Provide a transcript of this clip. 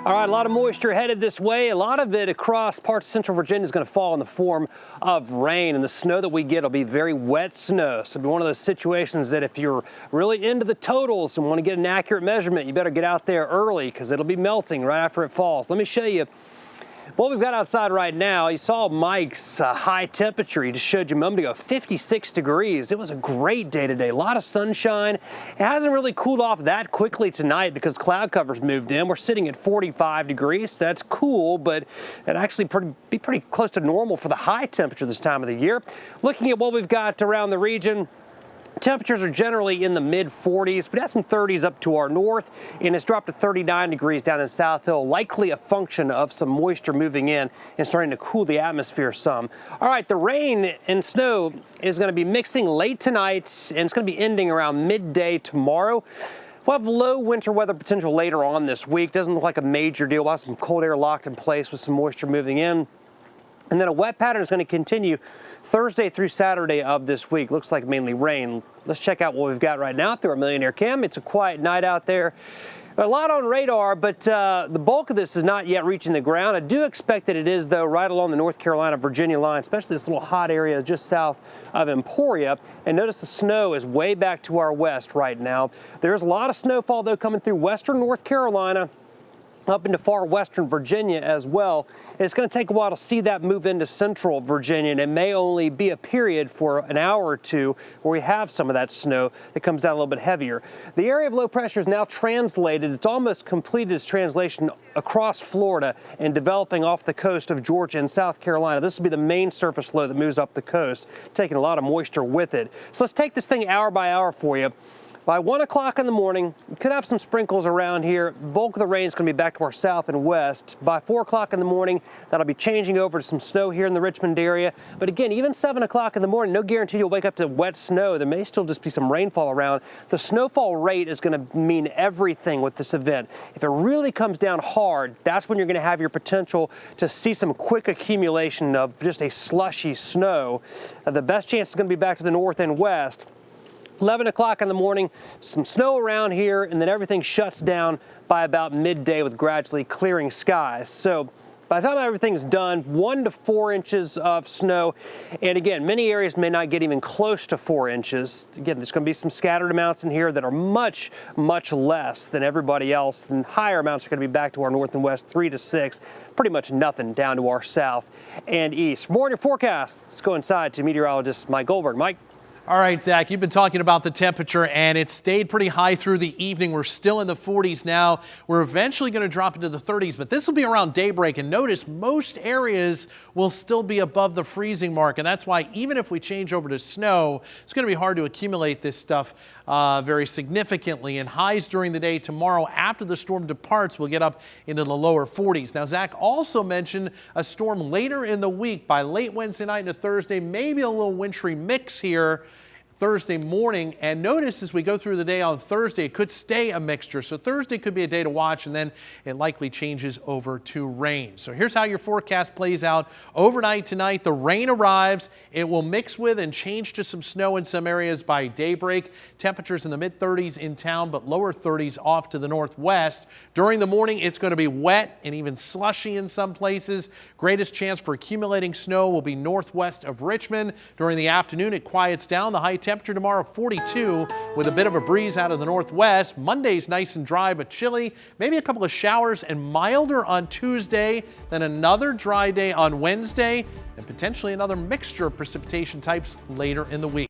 All right, a lot of moisture headed this way. A lot of it across parts of central Virginia is going to fall in the form of rain, and the snow that we get will be very wet snow. So it'll be one of those situations that if you're really into the totals and want to get an accurate measurement, you better get out there early because it'll be melting right after it falls. Let me show you what we've got outside right now. You saw Mike's high temperature. He just showed you a moment ago, 56 degrees. It was a great day today. A lot of sunshine. It hasn't really cooled off that quickly tonight because cloud cover's moved in. We're sitting at 45 degrees. That's cool, but it actually be pretty close to normal for the high temperature this time of the year. Looking at what we've got around the region, temperatures are generally in the mid-40s. We have some 30s up to our north, and it's dropped to 39 degrees down in South Hill, likely a function of some moisture moving in and starting to cool the atmosphere some. All right, the rain and snow is going to be mixing late tonight, and it's going to be ending around midday tomorrow. We'll have low winter weather potential later on this week. Doesn't look like a major deal. We'll have some cold air locked in place with some moisture moving in. And then a wet pattern is going to continue Thursday through Saturday of this week. Looks like mainly rain. Let's check out what we've got right now through our Millionaire Cam. It's a quiet night out there. A lot on radar, but the bulk of this is not yet reaching the ground. I do expect that it is, though, right along the North Carolina-Virginia line, especially this little hot area just south of Emporia. And notice the snow is way back to our west right now. There's a lot of snowfall, though, coming through western North Carolina, up into far western Virginia as well. It's going to take a while to see that move into central Virginia, and it may only be a period for an hour or two where we have some of that snow that comes down a little bit heavier. The area of low pressure is now translated. It's almost completed its translation across Florida and developing off the coast of Georgia and South Carolina. This will be the main surface low that moves up the coast, taking a lot of moisture with it. So let's take this thing hour by hour for you. By 1 o'clock in the morning, we could have some sprinkles around here. Bulk of the rain is going to be back to our south and west. By 4 o'clock in the morning, that'll be changing over to some snow here in the Richmond area. But again, even 7 o'clock in the morning, no guarantee you'll wake up to wet snow. There may still just be some rainfall around. The snowfall rate is going to mean everything with this event. If it really comes down hard, that's when you're going to have your potential to see some quick accumulation of just a slushy snow. The best chance is going to be back to the north and west. 11 o'clock in the morning, some snow around here, and then everything shuts down by about midday with gradually clearing skies. So by the time everything's done, 1 to 4 inches of snow. And again, many areas may not get even close to 4 inches. Again, there's going to be some scattered amounts in here that are much, much less than everybody else. And higher amounts are going to be back to our north and west, 3 to 6. Pretty much nothing down to our south and east. More on your forecast. Let's go inside to meteorologist Mike Goldberg. Mike. All right, Zach, you've been talking about the temperature, and it stayed pretty high through the evening. We're still in the 40s now. We're eventually going to drop into the 30s, but this will be around daybreak. And notice most areas will still be above the freezing mark, and that's why even if we change over to snow, it's going to be hard to accumulate this stuff very significantly. And highs during the day tomorrow after the storm departs will get up into the lower 40s. Now, Zach also mentioned a storm later in the week. By late Wednesday night into Thursday, maybe a little wintry mix here Thursday morning. And notice as we go through the day on Thursday, it could stay a mixture. So Thursday could be a day to watch, and then it likely changes over to rain. So here's how your forecast plays out. Overnight tonight, the rain arrives. It will mix with and change to some snow in some areas by daybreak. Temperatures in the mid-30s in town, but lower 30s off to the northwest. During the morning, it's going to be wet and even slushy in some places. Greatest chance for accumulating snow will be northwest of Richmond. During the afternoon, it quiets down. The high temperature tomorrow 42 with a bit of a breeze out of the northwest. Monday's nice and dry but chilly. Maybe a couple of showers and milder on Tuesday. Then another dry day on Wednesday and potentially another mixture of precipitation types later in the week.